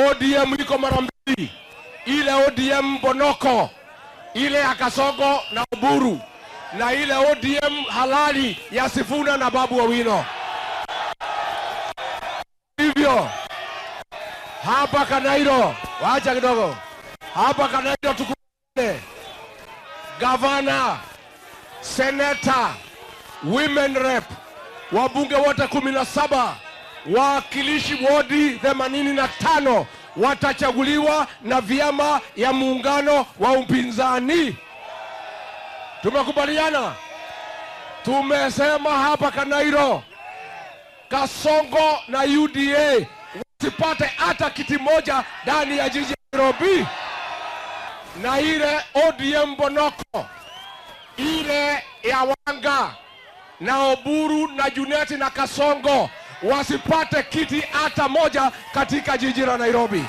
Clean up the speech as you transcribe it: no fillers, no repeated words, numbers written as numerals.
ODM iko mara mbili, ile ODM Bonoko, ile ya Kasongo na Oburu, na ile ODM halali ya Sifuna na Babu Owino. Hivyo hapa Kanairo, wacha kidogo, hapa Kanairo tukutane gavana, seneta, women rep, wabunge wote 17, wakilishi wodi 85 watachaguliwa na vyama ya muungano wa upinzani. Tumekubaliana, tumesema hapa Kanairo, Kasongo na UDA wasipate hata kiti moja ndani ya jiji Nairobi, na ile ODM Bonoko, ile ya Wanga na Oburu na Juneti na Kasongo wasipate kiti hata moja katika jiji la Nairobi.